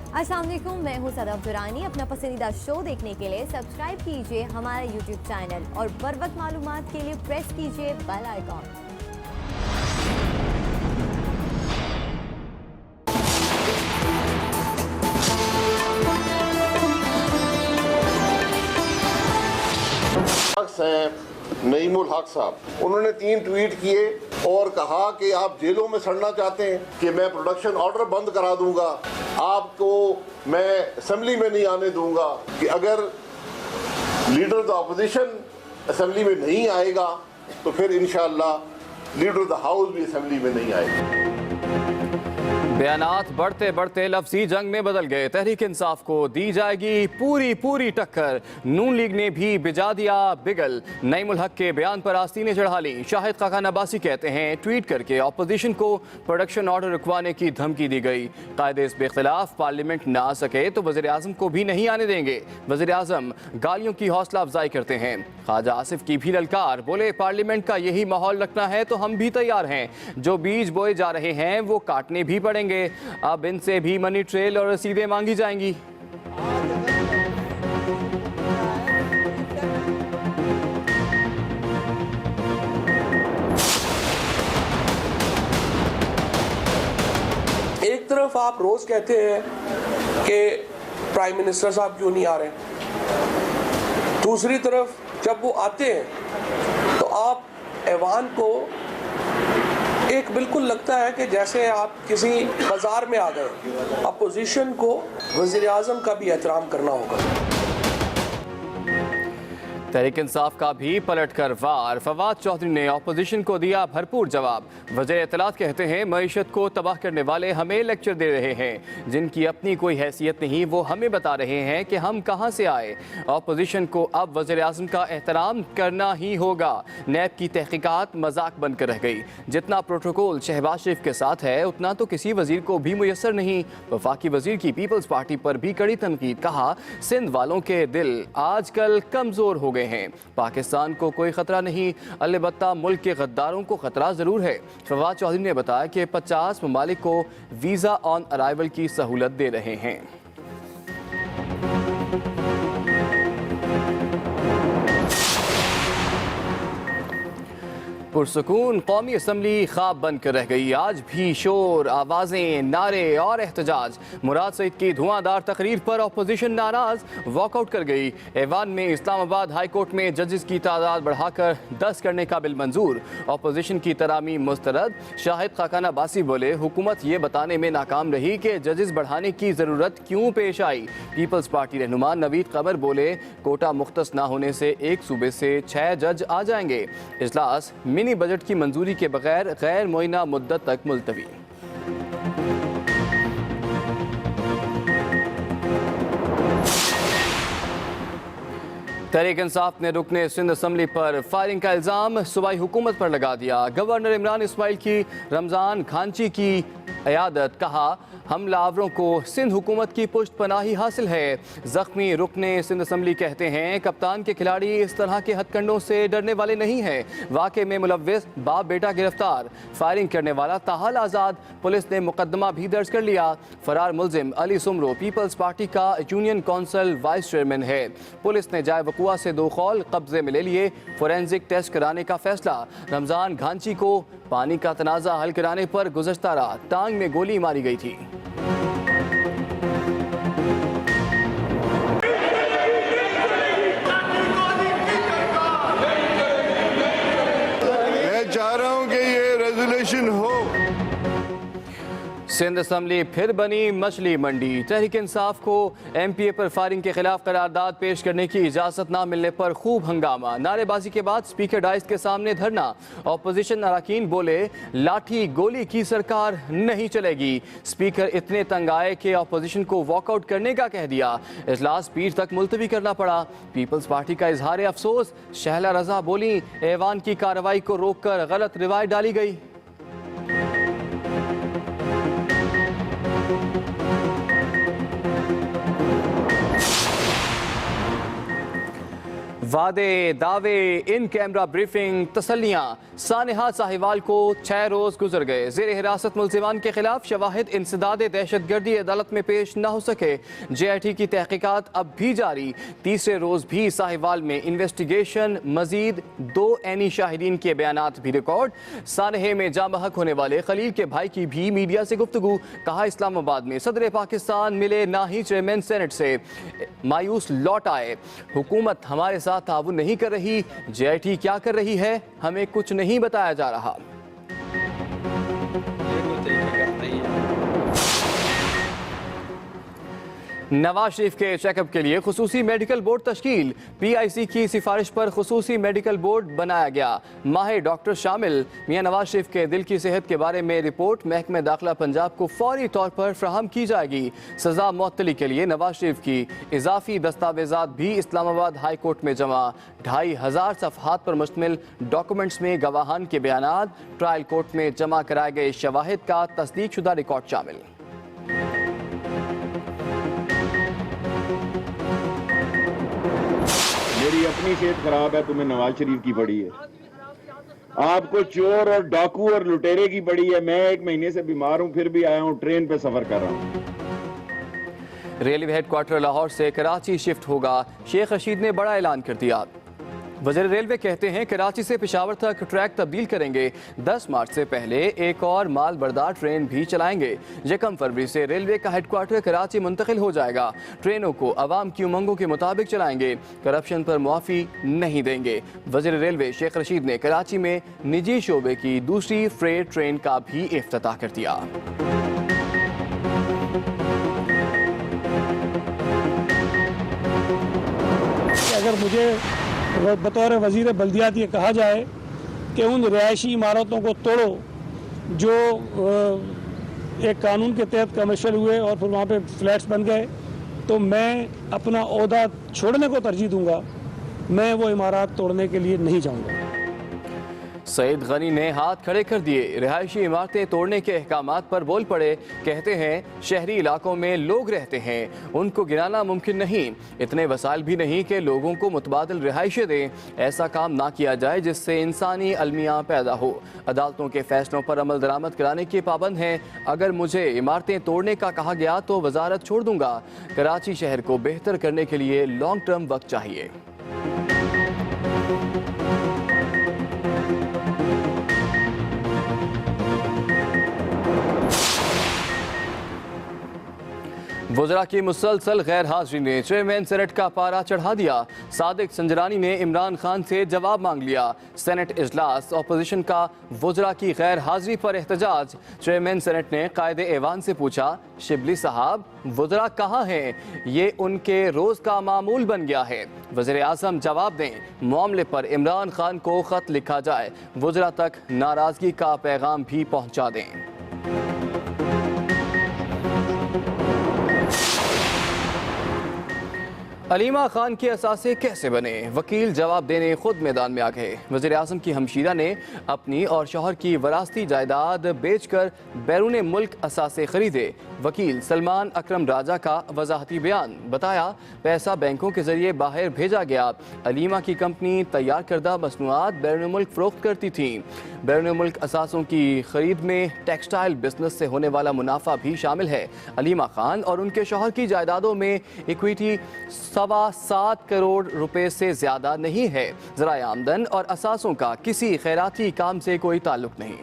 अस्सलाम वालेकुम, मैं हूँ सदफ दुरानी। अपना पसंदीदा शो देखने के लिए सब्सक्राइब कीजिए हमारा यूट्यूब चैनल और बर वक्त मालूमात के लिए प्रेस कीजिए बेल आइकॉन। नईमुल हक साहब, उन्होंने 3 ट्वीट किए और कहा कि आप जेलों में सड़ना चाहते हैं कि मैं प्रोडक्शन ऑर्डर बंद करा दूंगा, आपको मैं असेंबली में नहीं आने दूंगा, कि अगर leader of the opposition assembly में नहीं आएगा तो फिर इंशाअल्लाह लीडर ऑफ द हाउस भी असेंबली में नहीं आएगा। बयानात बढ़ते बढ़ते लफ्जी जंग में बदल गए। तहरीक इंसाफ को दी जाएगी पूरी टक्कर। नून लीग ने भी बिजा दिया बिगल। नईमुल हक के बयान पर आस्तीनें चढ़ा ली। शाहिद खाकान अब्बासी कहते हैं ट्वीट करके अपोजिशन को प्रोडक्शन ऑर्डर रुकवाने की धमकी दी गई। कायदे इस बेखिलाफ पार्लियामेंट ना आ सके तो वज़ीर आज़म को भी नहीं आने देंगे। वज़ीर आज़म गालियों की हौसला अफजाई करते हैं। ख्वाजा आसिफ की भी ललकार, बोले पार्लियामेंट का यही माहौल रखना है तो हम भी तैयार हैं। जो बीज बोए जा रहे हैं वो काटने भी पड़ेंगे। अब इनसे भी मनी ट्रेल और रसीदें मांगी जाएंगी। एक तरफ आप रोज कहते हैं कि प्राइम मिनिस्टर साहब क्यों नहीं आ रहे, दूसरी तरफ जब वो आते हैं तो आप ऐवान को एक बिल्कुल लगता है कि जैसे आप किसी बाजार में आ गए। अपोजिशन को वज़ीर आज़म का भी एहतराम करना होगा। तहरीक इंसाफ का भी पलट कर वार। फवाद चौधरी ने अपोजिशन को दिया भरपूर जवाब। वज़ीर इत्तलात कहते हैं मईशत को तबाह करने वाले हमें लेक्चर दे रहे हैं, जिनकी अपनी कोई हैसियत नहीं वो हमें बता रहे हैं कि हम कहां से आए। अपोजिशन को अब वज़ीर आज़म का एहतराम करना ही होगा। नैब की तहकीकात मजाक बनकर रह गई। जितना प्रोटोकॉल शहबाज शरीफ के साथ है उतना तो किसी वजीर को भी मुयसर नहीं। वफाकी वजीर की पीपल्स पार्टी पर भी कड़ी तनकीद। कहा सिंध वालों के दिल आजकल कमजोर हो गए हैं। पाकिस्तान को कोई खतरा नहीं, अलबत्ता मुल्क के गद्दारों को खतरा जरूर है। फवाद चौधरी ने बताया कि 50 ममालिक को वीजा ऑन अराइवल की सहूलत दे रहे हैं। पुरसकून कौमी असम्बली ख्वाब बनकर रह गई। आज भी शोर, आवाजें, नारे और एहतजाज। मुराद सईद की धुआंधार तकरीर पर अपोजिशन नाराज, वॉकआउट कर गई। ऐवान में इस्लामाबाद हाई कोर्ट में जजेस की तादाद बढ़ाकर 10 करने का बिल मंजूर। अपोजिशन की तरामीम मुस्तरद। शाहिद खाकान अब्बासी बोले हुकूमत ये बताने में नाकाम रही कि जजेस बढ़ाने की जरूरत क्यों पेश आई। पीपल्स पार्टी रहनुमा नवीद कमर बोले कोटा मुख्तस ना होने से एक सूबे से 6 जज आ जाएंगे। इजलास मिनी बजट की मंजूरी के बगैर गैर मुअय्यना मुद्दत तक मुलतवी। तहरीक इंसाफ ने रुकने सिंध असम्बली पर फायरिंग का इल्ज़ाम सूबाई हुकूमत पर लगा दिया। गवर्नर इमरान इस्माइल की रमज़ान खांची की क़यादत। कहा हमलावरों को सिंध हुकूमत की पुष्ट पनाही हासिल है। जख्मी रुकने सिंध असम्बली कहते हैं कप्तान के खिलाड़ी इस तरह के हथकंडों से डरने वाले नहीं हैं। वाक़े में मुलव्विस बाप बेटा गिरफ्तार, फायरिंग करने वाला ताहाल आज़ाद। पुलिस ने मुकदमा भी दर्ज कर लिया। फरार मुलजिम अली सुमरो पीपल्स पार्टी का यूनियन काउंसिल वाइस चेयरमैन है। पुलिस ने जाए वकुआ से 2 खौल कब्जे में ले लिए। फोरेंसिक टेस्ट कराने का फैसला। रमज़ान घांची को पानी का तनाज़ा हल कराने पर गुज़श्ता रात टांग में गोली मारी गई थी। मैं चाह रहा हूं कि ये रेजोल्यूशन हो। सिंध असम्बली फिर बनी मछली मंडी। तहरीक इंसाफ को MPA पर फायरिंग के खिलाफ करारदाद पेश करने की इजाज़त ना मिलने पर खूब हंगामा। नारेबाजी के बाद स्पीकर डाइस के सामने धरना। अपोजिशन अरकान बोले लाठी गोली की सरकार नहीं चलेगी। स्पीकर इतने तंग आए कि अपोजिशन को वॉकआउट करने का कह दिया। इजलास पीर तक मुलतवी करना पड़ा। पीपल्स पार्टी का इजहार अफसोस। शहला रजा बोली ऐवान की कार्रवाई को रोककर गलत रिवायत डाली गई। वादे, दावे, इन कैमरा ब्रीफिंग, तसल्लियां। सानिहा साहिवाल को 6 रोज गुजर गए। जेर हिरासत मुल्जिमान के खिलाफ शवाहिद इंसदाद दहशतगर्दी अदालत में पेश न हो सके। JIT की तहकीकात अब भी जारी। तीसरे रोज भी साहिवाल में इन्वेस्टिगेशन। मजीद 2 ऐनी शाहिदीन के बयानात भी रिकॉर्ड। सानहे में जामहक होने वाले खलील के भाई की भी मीडिया से गुफ्तगू। कहा इस्लामाबाद में सदर पाकिस्तान मिले ना ही चेयरमैन सेनेट से, मायूस लौट आए। हुकूमत हमारे साथ ताउन नहीं कर रही। JIT क्या कर रही है हमें कुछ नहीं बताया जा रहा। नवाज शरीफ के चेकअप के लिए खुसूसी मेडिकल बोर्ड तश्कील। PIC की सिफारिश पर खुसूसी मेडिकल बोर्ड बनाया गया। माहिर डॉक्टर शामिल। मियां नवाज शरीफ के दिल की सेहत के बारे में रिपोर्ट महकमा दाखिला पंजाब को फौरी तौर पर फ्राहम की जाएगी। सजा मुअत्तली के लिए नवाज शरीफ की इजाफी दस्तावेजात भी इस्लामाबाद हाई कोर्ट में जमा। 2500 सफ़हात पर मुश्तमिल डॉक्यूमेंट्स में गवाहान के बयानात, ट्रायल कोर्ट में जमा कराए गए शवाहिद का तस्दीक शुदा रिकॉर्ड शामिल। मेरी अपनी सेहत खराब है, तुम्हें नवाज शरीफ की पड़ी है। आपको चोर और डाकू और लुटेरे की पड़ी है। मैं 1 महीने से बीमार हूं, फिर भी आया हूं, ट्रेन पे सफर कर रहा हूं। रेलवे हेडक्वार्टर लाहौर से कराची शिफ्ट होगा। शेख रशीद ने बड़ा ऐलान कर दिया। वज़ीर रेलवे कहते हैं कराची से पेशावर तक ट्रैक तब्दील करेंगे। 10 मार्च से पहले एक और माल बरदार ट्रेन भी चलाएंगे। 1 फरवरी से रेलवे का हेडक्वार्टर कराची मुंतकिल हो जाएगा। ट्रेनों को अवाम की उमंगों के मुताबिक चलाएंगे। करप्शन पर मुआफ़ी नहीं देंगे। वज़ीर रेलवे शेख रशीद ने कराची में निजी शोबे की दूसरी फ्रेट ट्रेन का भी इफ्तिताह कर दिया। अगर मुझे बतौर वज़ीर बल्दियात ये कहा जाए कि उन रिहायशी इमारतों को तोड़ो जो एक कानून के तहत कमर्शियल हुए और फिर वहाँ पे फ्लैट्स बन गए, तो मैं अपना ओहदा छोड़ने को तरजीह दूंगा। मैं वो इमारत तोड़ने के लिए नहीं जाऊंगा। सईद गनी ने हाथ खड़े कर दिए। रिहायशी इमारतें तोड़ने के अहकामात पर बोल पड़े। कहते हैं शहरी इलाकों में लोग रहते हैं, उनको गिराना मुमकिन नहीं। इतने वसाइल भी नहीं कि लोगों को मुतबादिल रिहाइशें दें। ऐसा काम ना किया जाए जिससे इंसानी अलमिया पैदा हो। अदालतों के फैसलों पर अमल दरामद कराने के पाबंद हैं। अगर मुझे इमारतें तोड़ने का कहा गया तो वजारत छोड़ दूंगा। कराची शहर को बेहतर करने के लिए लॉन्ग टर्म वक्त चाहिए। वज़रा की मुसलसल गैर हाजिरी ने चेयरमैन सेनेट का पारा चढ़ा दिया। सादिक संजरानी ने इमरान खान से जवाब मांग लिया। सेनेट इजलास, अपोजिशन का वज़रा की गैर हाजिरी पर एहतजाज। चेयरमैन सेनेट ने कायदे ऐवान से पूछा, शिबली साहब वज़रा कहाँ हैं? ये उनके रोज़ का मामूल बन गया है। वज़ीर आज़म जवाब दें। मामले पर इमरान खान को ख़त लिखा जाए। वज़रा तक नाराज़गी का पैगाम भी पहुँचा दें। अलीमा खान के असासे कैसे बने? वकील जवाब देने खुद मैदान में आ गए। वज़ीर आज़म की हमशीरा ने अपनी और शौहर की वरासती जायदाद बेचकर बैरून मुल्क असासे खरीदे। वकील सलमान अकरम राजा का वजाहती बयान। बताया पैसा बैंकों के जरिए बाहर भेजा गया। अलीमा की कंपनी तैयार करदा मसनूआत बैरून मुल्क फ़रोख्त करती थी। बैरून मुल्क असासों की खरीद में टेक्सटाइल बिजनेस से होने वाला मुनाफा भी शामिल है। अलीमा खान और उनके शौहर की जायदादों में इक्विटी 7.25 करोड़ रुपए से ज्यादा नहीं है। ज़राए आमदन और असासों का किसी खैराती काम से कोई ताल्लुक नहीं।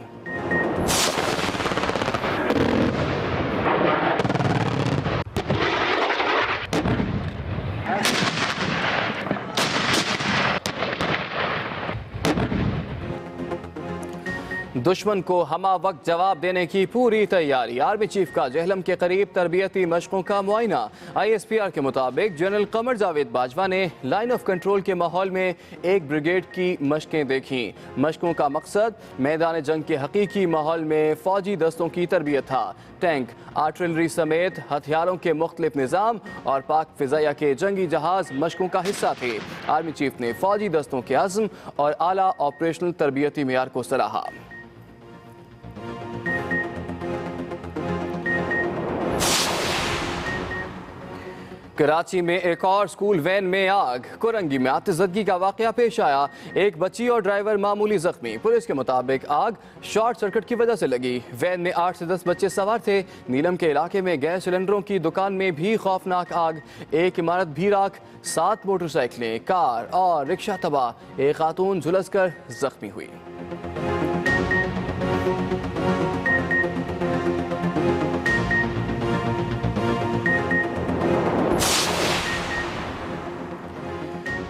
दुश्मन को हमा वक्त जवाब देने की पूरी तैयारी। आर्मी चीफ का जहलम के करीब तरबियती मशकों का मुआयना। ISPR के मुताबिक जनरल कमर जावेद बाजवा ने लाइन ऑफ कंट्रोल के माहौल में एक ब्रिगेड की मशकें देखी। मशकों का मकसद मैदान जंग के हकीकी माहौल में फौजी दस्तों की तरबियत था। टैंक, आर्टिलरी समेत हथियारों के मुख्तलिफ निज़ाम और पाक फिजाया के जंगी जहाज मशकों का हिस्सा थे। आर्मी चीफ ने फौजी दस्तों के अज़्म और आला ऑपरेशनल तरबियती मेयार को सराहा। कराची में एक और स्कूल वैन में आग। कोरंगी में आतिशबाजी का वाकया पेश आया। एक बच्ची और ड्राइवर मामूली जख्मी। पुलिस के मुताबिक आग शॉर्ट सर्किट की वजह से लगी। वैन में 8 से 10 बच्चे सवार थे। नीलम के इलाके में गैस सिलेंडरों की दुकान में भी खौफनाक आग। एक इमारत भी राख, 7 मोटरसाइकिलें, कार और रिक्शा तबाह। एक खातून झुलसकर जख्मी हुई।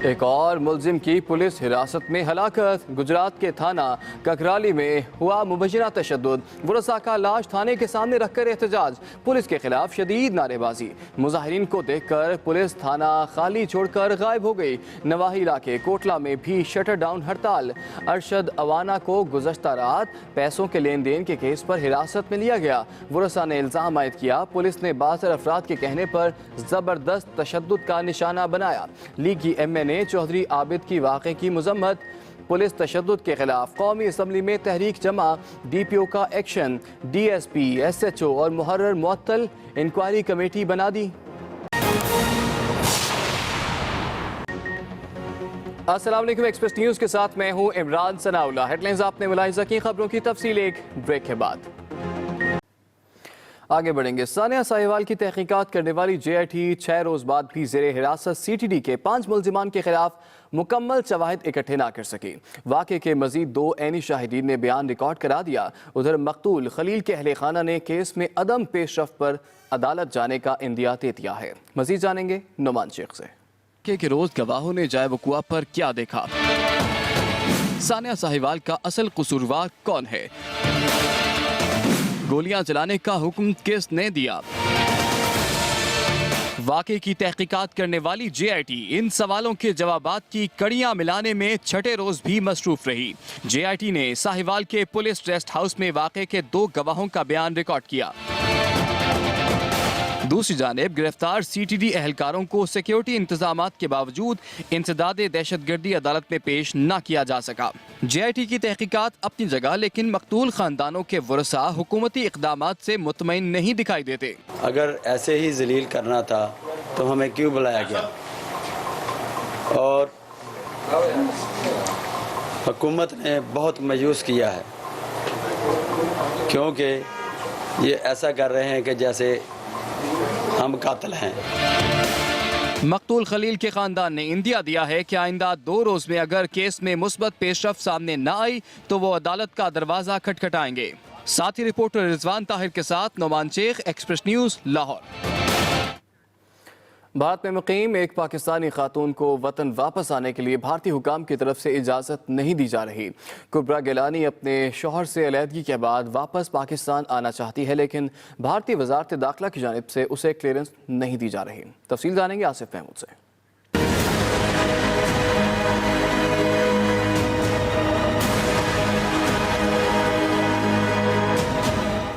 एक और मुलजिम की पुलिस हिरासत में हलाकत। गुजरात के थाना ककराली में हुआ मुबैना तशद्दुद। वरसा का लाश थाने के सामने रखकर एहतजाज। पुलिस के खिलाफ शदीद नारेबाजी। मुजाहिरीन को देखकर पुलिस थाना खाली छोड़कर गायब हो गई। नवाही इलाके कोटला में भी शटर डाउन हड़ताल। अरशद अवाना को गुज़श्ता रात पैसों के लेन देन के केस पर हिरासत में लिया गया। वरसा ने इल्ज़ाम आयद किया पुलिस ने 62 अफराद के कहने पर ज़बरदस्त तशद्दुद का निशाना बनाया। लीगी MNA चौधरी आबिद की वाक़े की मज़म्मत। पुलिस तशद्दुद के खिलाफ कौमी असम्बली में तहरीक जमा। DPO का एक्शन। DSP, SHO और मुहर्रर मुअत्तल। इंक्वायरी कमेटी बना दी। अस्सलाम वालेकुम, एक्सप्रेस न्यूज़ के साथ मैं हूं इमरान सनाउल्लाह। हेडलाइंस आपने मुलाहिज़ा की, खबरों की तफसील एक ब्रेक के बाद। आगे बढ़ेंगे। सानिया साहिवाल की तहकीकात करने वाली JIT 6 रोज़ बाद भी ज़ेरे हिरासत CTD के 5 मुल्जिमान के खिलाफ मुकम्मल शवाहिद इकट्ठे ना कर सकी। वाक़े के मजीद 2 ऐनी शाहिदीन ने बयान रिकॉर्ड करा दिया। उधर मकतूल खलील के अहले खाना ने केस में अदम पेशरफ पर अदालत जाने का इंदिया दे दिया है। मजीद जानेंगे नुमान शेख से। के रोज़ गवाहों ने जाए वकुआ पर क्या देखा? सानिया साहिवाल का असल कसूरवार कौन है? गोलियां चलाने का हुक्म किसने दिया? वाक़े की तहकीकात करने वाली JIT इन सवालों के जवाबात की कड़ियां मिलाने में छठे रोज भी मसरूफ रही। JIT ने साहिवाल के पुलिस रेस्ट हाउस में वाक़े के 2 गवाहों का बयान रिकॉर्ड किया। दूसरी जानिब गिरफ्तार CTD एहलकारों को सिक्योरिटी इंतजामात के बावजूद इंसदादे दहशतगर्दी अदालत में पेश न किया जा सका। JIT की तहकीकात अपनी जगह, लेकिन मकतूल खानदानों के वरसा हुकूमती इक़दामात से मुतमईन नहीं दिखाई देते। अगर ऐसे ही जलील करना था तो हमें क्यों बुलाया गया? और हुकूमत ने बहुत मायूस किया है, क्योंकि ये ऐसा कर रहे हैं कि जैसे हम कातिल हैं। मकतूल खलील के खानदान ने इंदिया दिया है कि आइंदा 2 रोज में अगर केस में मुस्बत पेशरफ सामने न आई तो वो अदालत का दरवाजा खटखटाएंगे। साथी रिपोर्टर रिजवान ताहिर के साथ नुमान शेख, एक्सप्रेस न्यूज़, लाहौर। भारत में मुकीम एक पाकिस्तानी खातून को वतन वापस आने के लिए भारतीय हुकाम की तरफ से इजाज़त नहीं दी जा रही। कुबरा गिलानी अपने शौहर से अलहदगी के बाद वापस पाकिस्तान आना चाहती है, लेकिन भारतीय वजारत दाखिला की जानिब से उसे क्लियरेंस नहीं दी जा रही। तफसील जानेंगे आसिफ महमूद से।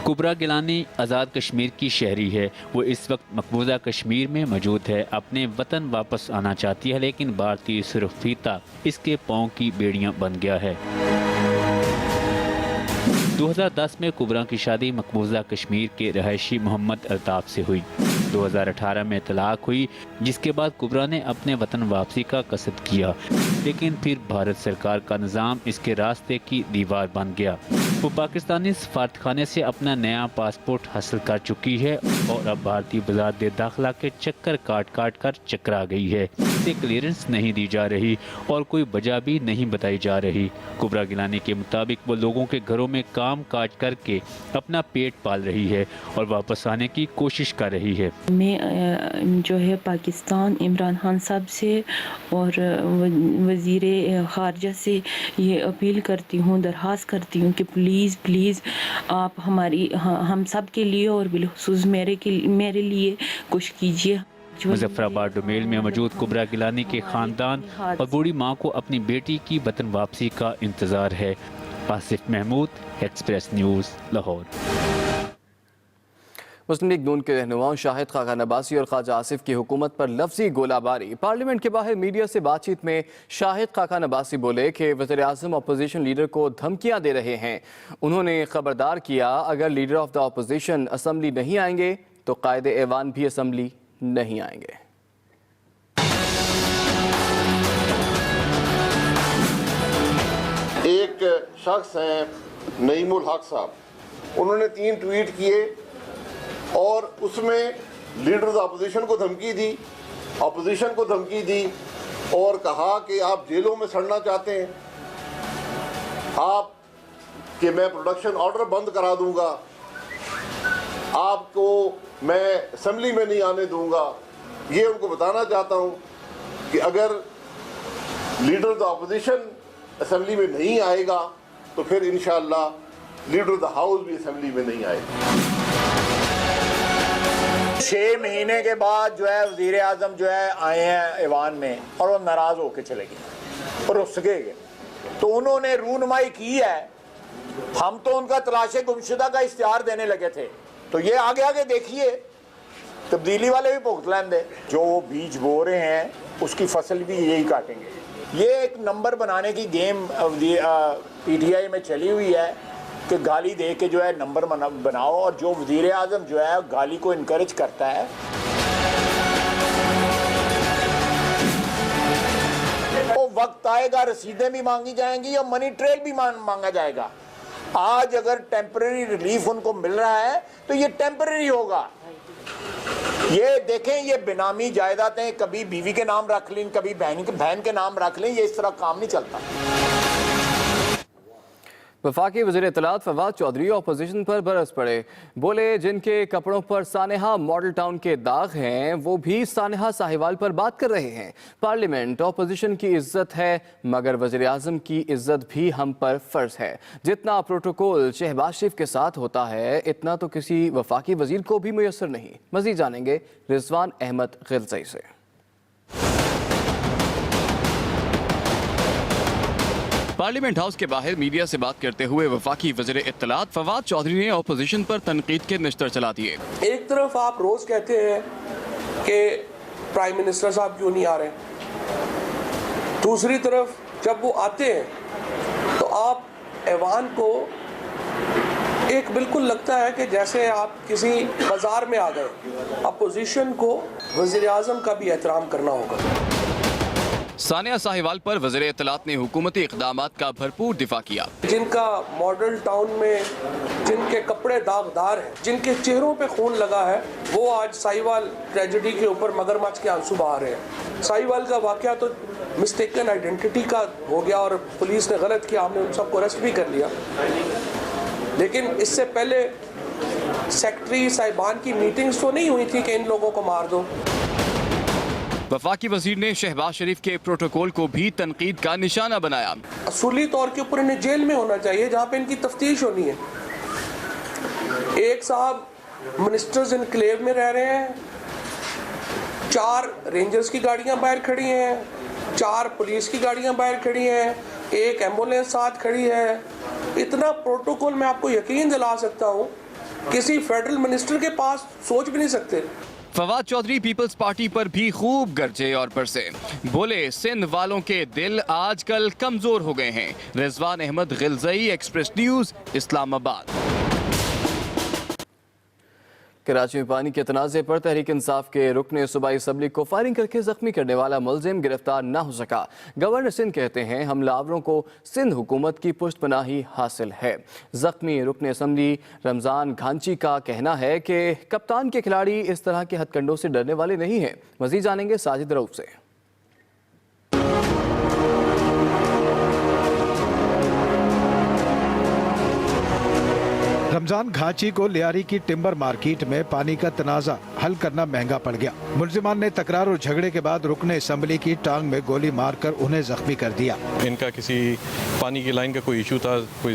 कुबरा गिलानी आज़ाद कश्मीर की शहरी है। वो इस वक्त मकबूजा कश्मीर में मौजूद है। अपने वतन वापस आना चाहती है, लेकिन भारतीय सुर्ख फीता इसके पाँव की बेड़ियां बन गया है। 2010 में कुबरा की शादी मकबूजा कश्मीर के रहायशी मोहम्मद अल्ताफ़ से हुई। 2018 में तलाक हुई, जिसके बाद कुबरा ने अपने वतन वापसी का कसद किया, लेकिन फिर भारत सरकार का निज़ाम इसके रास्ते की दीवार बन गया। वो पाकिस्तानी सफारतखाने से अपना नया पासपोर्ट हासिल कर चुकी है और अब भारतीय वजारत दाखिला के चक्कर काट काट कर चकरा गई है। इसे क्लियरेंस नहीं दी जा रही और कोई वजह भी नहीं बताई जा रही। कुबरा गिलानी के मुताबिक वो लोगों के घरों में काम काज करके अपना पेट पाल रही है और वापस आने की कोशिश कर रही है। मैं जो है पाकिस्तान इमरान खान साहब से और वज़ीर ख़ारजा से ये अपील करती हूँ, दरख्वास्त करती हूँ कि प्लीज़ आप हम सब के लिए और बिलखुसूस मेरे लिए कुछ कीजिए। मुजफ्फराबाद डोमेल में मौजूद कुबरा गिलानी के खानदान और बूढ़ी माँ को अपनी बेटी की वतन वापसी का इंतज़ार है। Asif Mahmood, Express News, Lahore. मुस्लिम लीग नून के रहनुमाओं शाहिद खाकान अब्बासी और ख्वाजा आसिफ की हुकूमत पर लफ्जी गोलाबारी। पार्लियामेंट के बाहर मीडिया से बातचीत में शाहिद खाकान अब्बासी बोले कि वज़ीर आज़म अपोजिशन लीडर को धमकियां दे रहे हैं। उन्होंने खबरदार किया, अगर leader of the opposition assembly नहीं आएंगे तो कायदे ऐवान भी असम्बली नहीं आएंगे। एक शख्स हैं नईमुल हक साहब, उन्होंने 3 ट्वीट किए और उसमें लीडर ऑफ अपोजिशन को धमकी दी, अपोजिशन को धमकी दी और कहा कि आप जेलों में सड़ना चाहते हैं, आप कि मैं प्रोडक्शन ऑर्डर बंद करा दूंगा, आपको मैं असेंबली में नहीं आने दूंगा। ये उनको बताना चाहता हूं कि अगर leader of the opposition assembly में नहीं आएगा तो फिर इंशाअल्लाह लीडर ऑफ द हाउस भी असेंबली में नहीं आएगा। 6 महीने के बाद जो है वज़ीर आज़म जो है आए हैं ईवान में और वो नाराज़ होकर चले गए और रुस गए, तो उन्होंने रूनुमाई की है। हम तो उनका तलाशे गुमशुदा का इश्तिहार देने लगे थे, तो ये आगे आगे देखिए, तब्दीली वाले भी भुगत लेंगे। जो वो बीज बो रहे हैं उसकी फसल भी यही काटेंगे। ये एक नंबर बनाने की गेम PTI में चली हुई है कि गाली दे के जो है नंबर बनाओ, और जो वज़ीर आज़म जो है गाली को इनकरेज करता है। वो वक्त आएगा रसीदें भी मांगी जाएंगी और मनी ट्रेल भी मांगा जाएगा। आज अगर टेम्परेरी रिलीफ उनको मिल रहा है तो ये टेम्परेरी होगा। ये देखें, ये बेनामी जायदादें कभी बीवी के नाम रख लें, कभी बहन के नाम रख लें, ये इस तरह काम नहीं चलता। वफाकी वज़ीर इत्तलात फवाद चौधरी अपोजिशन पर बरस पड़े, बोले जिनके कपड़ों पर सानेहा मॉडल टाउन के दाग हैं वो भी सानेहा साहिवाल पर बात कर रहे हैं। पार्लियामेंट अपोजिशन की इज्जत है मगर वज़ीर आज़म की इज्जत भी हम पर फ़र्ज है। जितना प्रोटोकॉल शहबाज शरीफ के साथ होता है इतना तो किसी वफाकी वज़ीर को भी मुयस्सर नहीं। मज़ीद जानेंगे रिजवान अहमद गिलज़ई से। पार्लियामेंट हाउस के बाहर मीडिया से बात करते हुए वफाकी वज़ीर इत्तलात फवाद चौधरी ने अपोजिशन पर तनकीद के निश्तर चला दिए। एक तरफ आप रोज कहते हैं कि प्राइम मिनिस्टर साहब क्यों नहीं आ रहे, दूसरी तरफ जब वो आते हैं तो आप ऐवान को एक बिल्कुल लगता है कि जैसे आप किसी बाजार में आ गए। अपोजिशन को वज़ीर आज़म का भी एहतराम करना होगा। सानिया साहिवाल पर वज़ीर इत्तलात ने हुकूमती इक़दामात का भरपूर दिफा किया। जिनका मॉडल टाउन में जिनके कपड़े दागदार हैं, जिनके चेहरों पे खून लगा है, वो आज साहिवाल ट्रेजेडी के ऊपर मगरमच्छ के आंसू बहा रहे हैं। साहिवाल का वाक़या तो मिस्टेकन आइडेंटिटी का हो गया और पुलिस ने गलत किया, हमने उन सबको अरेस्ट भी कर लिया। लेकिन इससे पहले सेक्रेटरी साहिबान की मीटिंग्स तो नहीं हुई थी कि इन लोगों को मार दो। वफाकी वजीर ने शहबाज शरीफ के प्रोटोकॉल को भी तनकीद का निशाना बनाया। असूली तौर के ऊपर इन्हें जेल में होना चाहिए जहाँ पे इनकी तफ्तीश होनी है। एक साहब मिनिस्टर्स इनक्लेव में रह रहे हैं, 4 रेंजर्स की गाड़ियाँ बाहर खड़ी हैं, 4 पुलिस की गाड़ियाँ बाहर खड़ी हैं, 1 एम्बुलेंस साथ खड़ी है। इतना प्रोटोकॉल मैं आपको यकीन दिला सकता हूँ किसी फेडरल मिनिस्टर के पास सोच भी नहीं सकते। फवाद चौधरी पीपल्स पार्टी पर भी खूब गरजे और बरसे, बोले सिंध वालों के दिल आजकल कमजोर हो गए हैं। Rizwan Ahmed Gilzai, Express News, Islamabad. कराची में पानी के तनाज़े पर तहरीक इंसाफ के रुकने सूबाई असम्बली को फायरिंग करके जख्मी करने वाला मुलजिम गिरफ्तार न हो सका। गवर्नर सिंध कहते हैं हमलावरों को सिंध हुकूमत की पुष्टपनाही हासिल है। जख्मी रुकने असम्बली रमज़ान घांची का कहना है कि कप्तान के खिलाड़ी इस तरह के हथकंडों से डरने वाले नहीं हैं। मज़ीद जानेंगे साजिद रऊफ से। रमजान घांची को लियारी की टिम्बर मार्केट में पानी का तनाज़ा हल करना महंगा पड़ गया। मुलजिमान ने तकरार और झगड़े के बाद रुकने असम्बली की टांग में गोली मारकर उन्हें जख्मी कर दिया। इनका किसी पानी की लाइन का कोई इशू था, कोई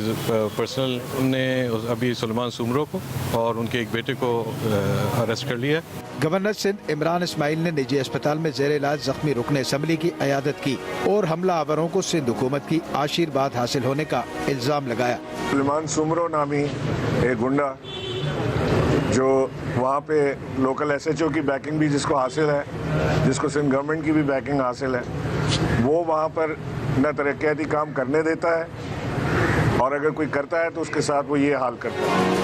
पर्सनल ने अभी सुलेमान सुमरो को और उनके एक बेटे को अरेस्ट कर लिया। गवर्नर सिंध इमरान इस्माइल ने निजी अस्पताल में जेर इलाज जख्मी रुकने असम्बली की अयादत की और हमलावरों को सिंध हुकूमत की आशीर्वाद हासिल होने का इल्जाम लगाया। सुलेमान सुमरो नामी एक गुंडा जो वहाँ पे लोकल SHO की बैकिंग भी जिसको हासिल है, जिसको सिंध गवर्नमेंट की भी बैकिंग हासिल है, वो वहाँ पर न तरक्याती काम करने देता है और अगर कोई करता है तो उसके साथ वो ये हाल करता है।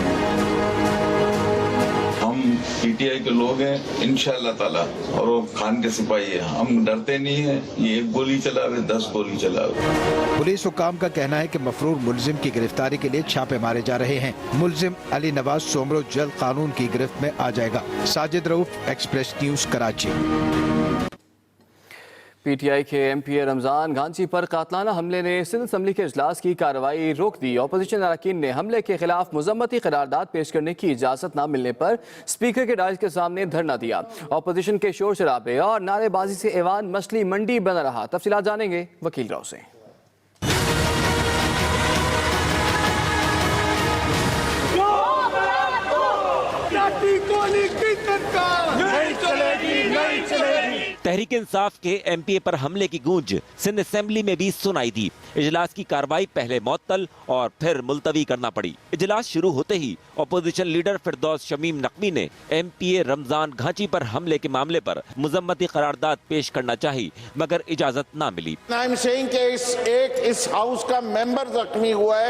हम पीटीआई के लोग हैं इंशाअल्लाह ताला, और वो खान के सिपाही है। हम डरते नहीं है, ये एक गोली चलावे 10 गोली चलावे। पुलिस हुकाम का कहना है कि मफरूर मुलजिम की गिरफ्तारी के लिए छापे मारे जा रहे हैं। मुलजिम अली नवाज सोमरो जल्द कानून की गिरफ्त में आ जाएगा। Sajid Rauf, express news, Karachi. PTI के एमपीए रमजान घांची पर कातलाना हमले ने सिंध असम्बली के इजलास की कार्रवाई रोक दी। अपोजिशन अरकान ने हमले के खिलाफ मुजम्मती करारदाद पेश करने की इजाजत न मिलने पर स्पीकर के डायस के सामने धरना दिया। अपोजिशन के शोर शराबे और नारेबाजी से ऐवान मछली मंडी बना रहा। तफसीलात जानेंगे वकील राव से। तहरीक इंसाफ के एमपीए पर हमले की गूंज सिंध असेंबली में भी सुनाई दी। इजलास की कार्रवाई पहले मुअत्तल और फिर मुलतवी करना पड़ी। इजलास शुरू होते ही अपोजिशन लीडर फिरदौस शमीम नकवी ने एमपीए रमजान घांची पर हमले के मामले पर मुजम्मती करारदाद पेश करना चाहिए, मगर इजाजत ना मिली। इस हाउस का मेंबर जख्मी हुआ है।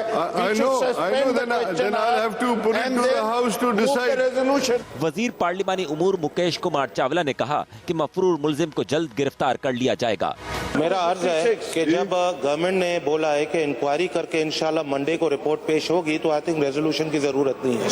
वजीर पार्लिमानी उमूर मुकेश कुमार चावला ने कहा कि मफरूर मुलजिम को जल्द गिरफ्तार कर लिया जाएगा। मेरा अर्ज है कि जब गवर्नमेंट ने बोला है कि इंक्वायरी करके इंशाल्लाह मंडे को रिपोर्ट पेश होगी, तो आई थिंक रेजोल्यूशन की जरूरत नहीं है।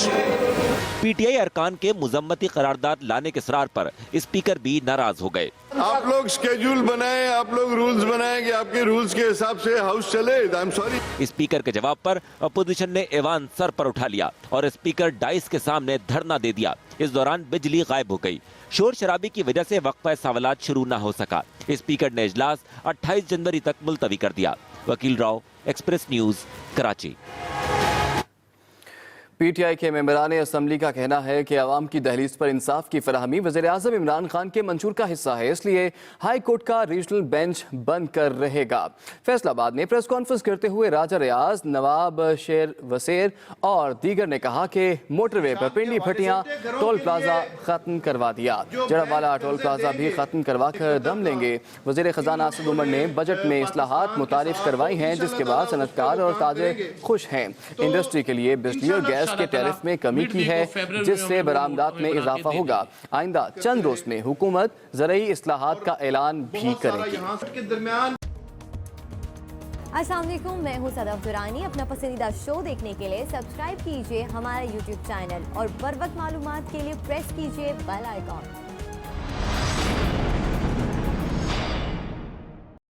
पीटीआई अरकान के मुजम्मती करारदाद लाने के इसरार पर स्पीकर भी नाराज हो गए। आप लोग स्केड्यूल बनाएं, आप लोग रूल्स बनाएं कि आपके रूल्स के हिसाब से हाउस चले। I am sorry. स्पीकर के जवाब पर अपोजिशन ने ऐवान सर पर उठा लिया और स्पीकर डाइस के सामने धरना दे दिया। इस दौरान बिजली गायब हो गई। शोर शराबी की वजह से वक्फा सवालात शुरू न हो सका। स्पीकर ने इजलास 28 जनवरी तक मुलतवी कर दिया। वकील Rao, express news, Karachi. PTI के मेंबरान असम्बली का कहना है कि अवाम की दहलीज पर इंसाफ की फराहमी वज़ीर-ए-आज़म इमरान खान के मंशूर का हिस्सा है, इसलिए हाई कोर्ट का रीजनल बेंच बंद कर रहेगा। फैसलाबाद में प्रेस कॉन्फ्रेंस करते हुए राजा रियाज, नवाब शेर वसेर और दीगर ने कहा कि मोटरवे पर पिंडी भट्टियां टोल प्लाजा खत्म करवा दिया। जड़ावाला टोल प्लाजा भी खत्म करवा कर दम लेंगे। वज़ीर खजाना असद उमर ने बजट में इस्लाहात मुतारिफ करवाई हैं, जिसके बाद सनतकार और ताजिर खुश हैं। इंडस्ट्री के लिए बिजली और गैस के टैरिफ में कमी की है, जिससे बरामदात में इजाफा होगा। आइंदा चंद रोज में हुकूमत ज़रूरी इस्लाहात का ऐलान भी करेगी। अस्सलाम वालेकुम, मैं हूं सदफ दुरानी। अपना पसंदीदा शो देखने के लिए सब्सक्राइब कीजिए हमारा YouTube चैनल और बर वक्त मालूमात के लिए प्रेस कीजिए बेल आइकॉन।